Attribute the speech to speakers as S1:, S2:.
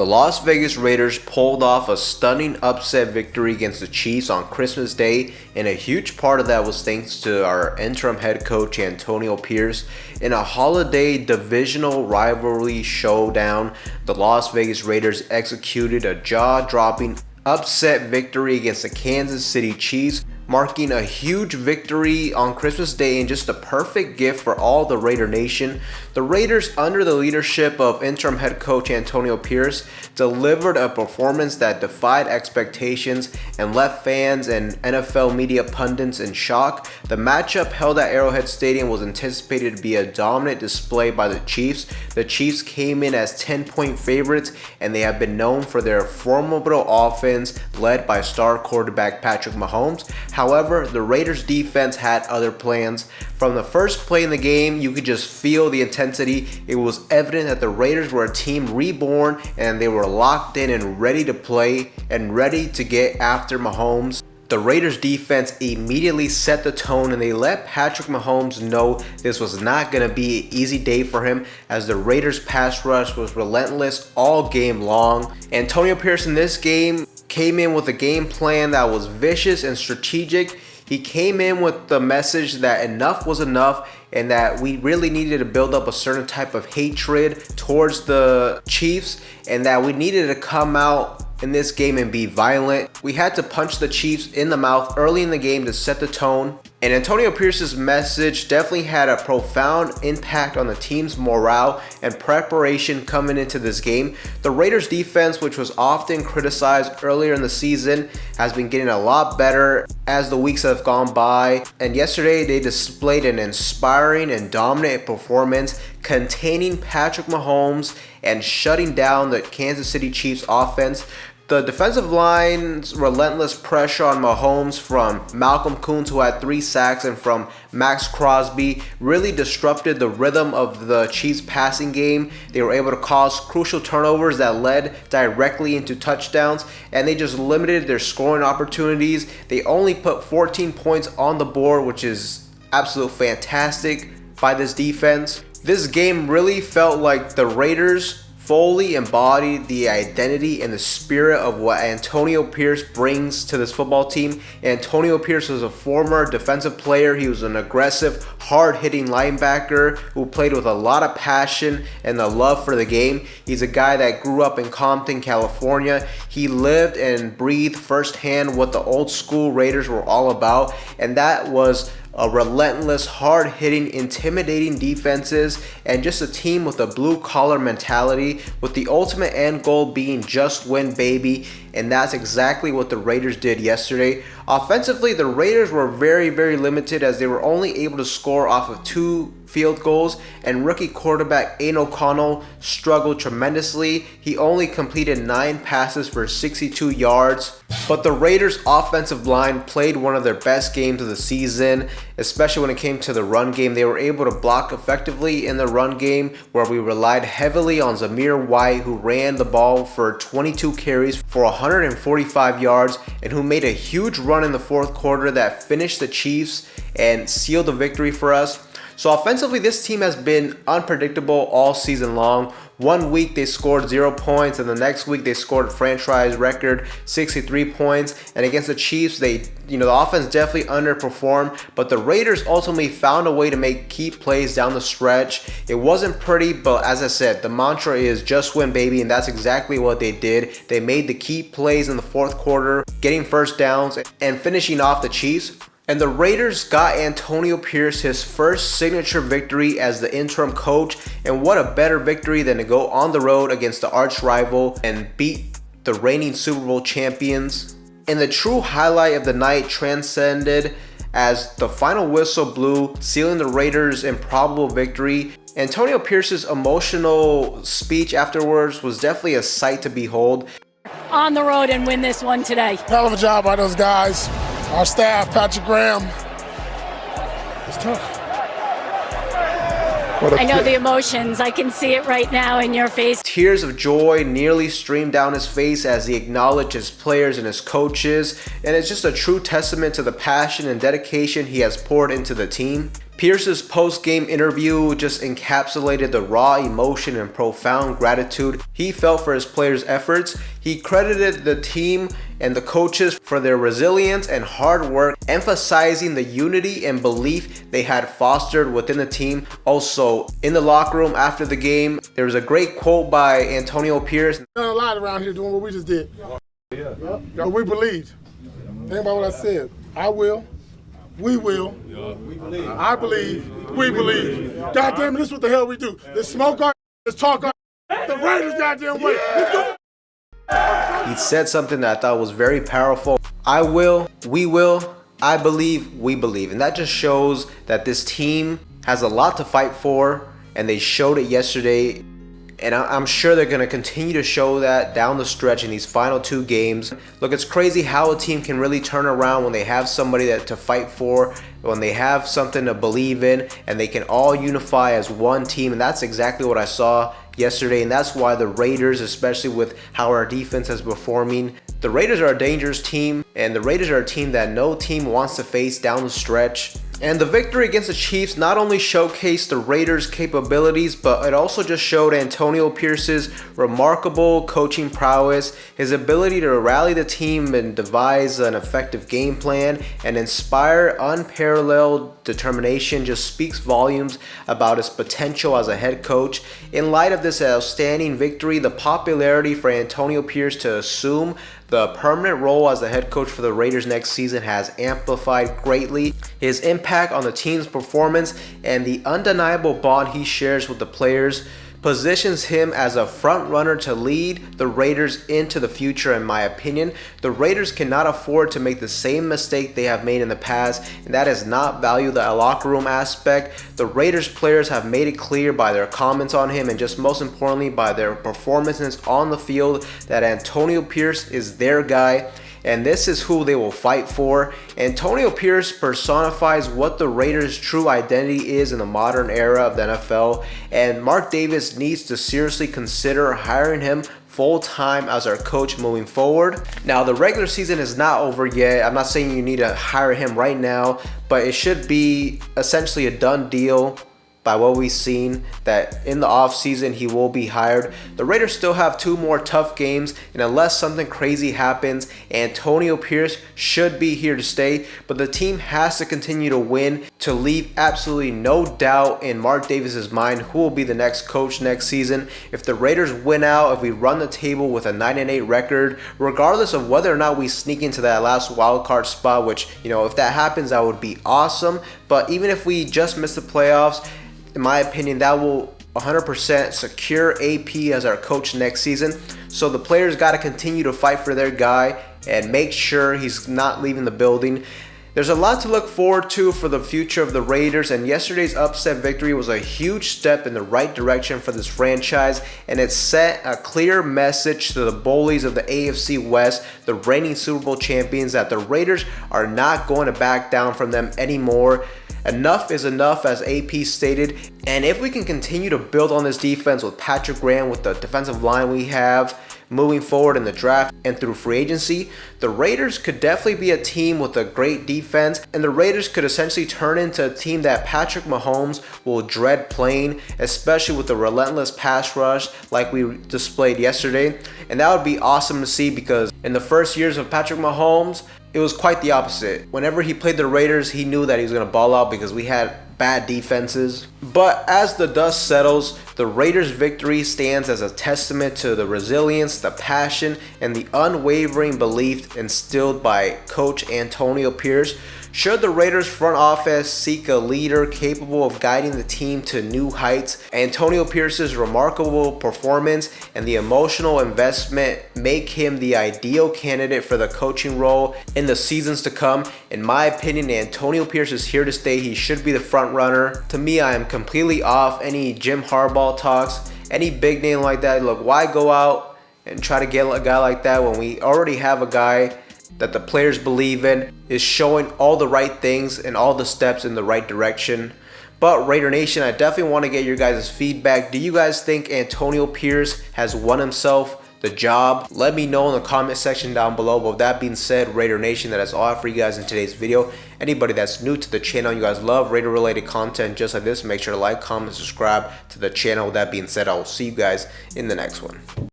S1: The Las Vegas Raiders pulled off a stunning upset victory against the Chiefs on Christmas Day, and a huge part of that was thanks to our interim head coach Antonio Pierce. In a holiday divisional rivalry showdown, the Las Vegas Raiders executed a jaw-dropping upset victory against the Kansas City Chiefs, marking a huge victory on Christmas Day and just a perfect gift for all the Raider Nation. The Raiders, under the leadership of interim head coach Antonio Pierce, delivered a performance that defied expectations and left fans and NFL media pundits in shock. The matchup held at Arrowhead Stadium was anticipated to be a dominant display by the Chiefs. The Chiefs came in as 10-point favorites, and they have been known for their formidable offense led by star quarterback Patrick Mahomes. However, the Raiders defense had other plans. From the first play in the game, you could just feel the intensity. It was evident that the Raiders were a team reborn, and they were locked in and ready to play and ready to get after Mahomes. The Raiders defense immediately set the tone, and they let Patrick Mahomes know this was not going to be an easy day for him, as the Raiders pass rush was relentless all game long. Antonio Pierce in this game came in with a game plan that was vicious and strategic. He came in with the message that enough was enough and that we really needed to build up a certain type of hatred towards the Chiefs, and that we needed to come out in this game and be violent. We had to punch the Chiefs in the mouth early in the game to set the tone. And Antonio Pierce's message definitely had a profound impact on the team's morale and preparation coming into this game. The Raiders defense, which was often criticized earlier in the season, has been getting a lot better as the weeks have gone by. And yesterday they displayed an inspiring and dominant performance, containing Patrick Mahomes and shutting down the Kansas City Chiefs offense. The defensive line's relentless pressure on Mahomes from Malcolm Koonce, who had 3 sacks, and from Maxx Crosby really disrupted the rhythm of the Chiefs' passing game. They were able to cause crucial turnovers that led directly into touchdowns, and they just limited their scoring opportunities. They only put 14 points on the board, which is absolutely fantastic by this defense. This game really felt like the Raiders fully embodied the identity and the spirit of what Antonio Pierce brings to this football team. Antonio Pierce was a former defensive player. He was an aggressive, hard-hitting linebacker who played with a lot of passion and a love for the game. He's a guy that grew up in Compton, California. He lived and breathed firsthand what the old school Raiders were all about, and that was a relentless, hard-hitting, intimidating defenses, and just a team with a blue-collar mentality, with the ultimate end goal being just win, baby. And that's exactly what the Raiders did yesterday. Offensively, the Raiders were very, very limited, as they were only able to score off of 2 field goals, and rookie quarterback Aiden O'Connell struggled tremendously. He only completed 9 passes for 62 yards. But the Raiders' offensive line played one of their best games of the season, especially when it came to the run game. They were able to block effectively in the run game, where we relied heavily on Zamir White, who ran the ball for 22 carries for 145 yards, and who made a huge run in the fourth quarter that finished the Chiefs and sealed the victory for us. So offensively, this team has been unpredictable all season long. One week they scored 0 points, and the next week they scored a franchise record 63 points. And against the Chiefs, the offense definitely underperformed, but the Raiders ultimately found a way to make key plays down the stretch. It wasn't pretty, but as I said, the mantra is just win, baby, and that's exactly what they did. They made the key plays in the fourth quarter, getting first downs and finishing off the Chiefs. And the Raiders got Antonio Pierce his first signature victory as the interim coach. And what a better victory than to go on the road against the arch rival and beat the reigning Super Bowl champions. And the true highlight of the night transcended as the final whistle blew, sealing the Raiders' improbable victory. Antonio Pierce's emotional speech afterwards was definitely a sight to behold.
S2: On the road and win this one today.
S3: Hell of a job by those guys. Our staff, Patrick Graham. It's tough.
S2: I know the emotions. I can see it right now in your face.
S1: Tears of joy nearly streamed down his face as he acknowledged his players and his coaches. And it's just a true testament to the passion and dedication he has poured into the team. Pierce's post-game interview just encapsulated the raw emotion and profound gratitude he felt for his players' efforts. He credited the team and the coaches for their resilience and hard work, emphasizing the unity and belief they had fostered within the team. Also, in the locker room after the game, there was a great quote by Antonio Pierce.
S3: Done a lot around here doing what we just did. Yeah. But we believed. Think about what I said. I will. We will. I believe. We believe. God damn it, this is what the hell we do. Let's smoke our, let's talk our, the Raiders goddamn way.
S1: He said something that I thought was very powerful. I will, we will, I believe, we believe. And that just shows that this team has a lot to fight for, and they showed it yesterday. And I'm sure they're going to continue to show that down the stretch in these final 2 games. Look, it's crazy how a team can really turn around when they have somebody to fight for, when they have something to believe in, and they can all unify as one team. And that's exactly what I saw yesterday. And that's why the Raiders, especially with how our defense is performing, the Raiders are a dangerous team, and the Raiders are a team that no team wants to face down the stretch. And the victory against the Chiefs not only showcased the Raiders' capabilities, but it also just showed Antonio Pierce's remarkable coaching prowess, his ability to rally the team and devise an effective game plan, and inspire unparalleled determination. Just speaks volumes about his potential as a head coach. In light of this outstanding victory, the popularity for Antonio Pierce to assume the permanent role as the head coach for the Raiders next season has amplified greatly. His impact on the team's performance and the undeniable bond he shares with the players positions him as a front runner to lead the Raiders into the future. In my opinion, the Raiders cannot afford to make the same mistake they have made in the past, and that is not value the locker room aspect. The Raiders players have made it clear by their comments on him, and just most importantly by their performances on the field, that Antonio Pierce is their guy, and this is who they will fight for. Antonio Pierce personifies what the Raiders' true identity is in the modern era of the NFL, and Mark Davis needs to seriously consider hiring him full-time as our coach moving forward. Now, the regular season is not over yet. I'm not saying you need to hire him right now, but it should be essentially a done deal by what we've seen, that in the offseason he will be hired. The Raiders still have 2 more tough games, and unless something crazy happens, Antonio Pierce should be here to stay. But the team has to continue to win to leave absolutely no doubt in Mark Davis's mind who will be the next coach next season. If the Raiders win out, if we run the table with a 9-8 record, regardless of whether or not we sneak into that last wild card spot, which, if that happens, that would be awesome. But even if we just miss the playoffs, in my opinion, that will 100% secure AP as our coach next season. So the players got to continue to fight for their guy and make sure he's not leaving the building. There's a lot to look forward to for the future of the Raiders, and yesterday's upset victory was a huge step in the right direction for this franchise, and it sent a clear message to the bullies of the AFC West, the reigning Super Bowl champions, that the Raiders are not going to back down from them anymore. Enough is enough, as AP stated, and if we can continue to build on this defense with Patrick Graham, with the defensive line we have moving forward in the draft and through free agency, the Raiders could definitely be a team with a great defense, and the Raiders could essentially turn into a team that Patrick Mahomes will dread playing, especially with the relentless pass rush like we displayed yesterday. And that would be awesome to see, because in the first years of Patrick Mahomes, it was quite the opposite. Whenever he played the Raiders, he knew that he was going to ball out because we had bad defenses. But as the dust settles, the Raiders' victory stands as a testament to the resilience, the passion, and the unwavering belief instilled by Coach Antonio Pierce. Should the Raiders front office seek a leader capable of guiding the team to new heights, Antonio Pierce's remarkable performance and the emotional investment make him the ideal candidate for the coaching role in the seasons to come. In my opinion, Antonio Pierce is here to stay. He should be the front runner. To me, I am completely off any Jim Harbaugh talks, any big name like that. Look, why go out and try to get a guy like that when we already have a guy that the players believe in, is showing all the right things and all the steps in the right direction? But Raider Nation, I definitely want to get your guys' feedback. Do you guys think Antonio Pierce has won himself the job? Let me know in the comment section down below. But with that being said, Raider Nation, that is all for you guys in today's video. Anybody that's new to the channel, you guys love Raider related content just like this, make sure to like, comment, subscribe to the channel. With that being said, I will see you guys in the next one.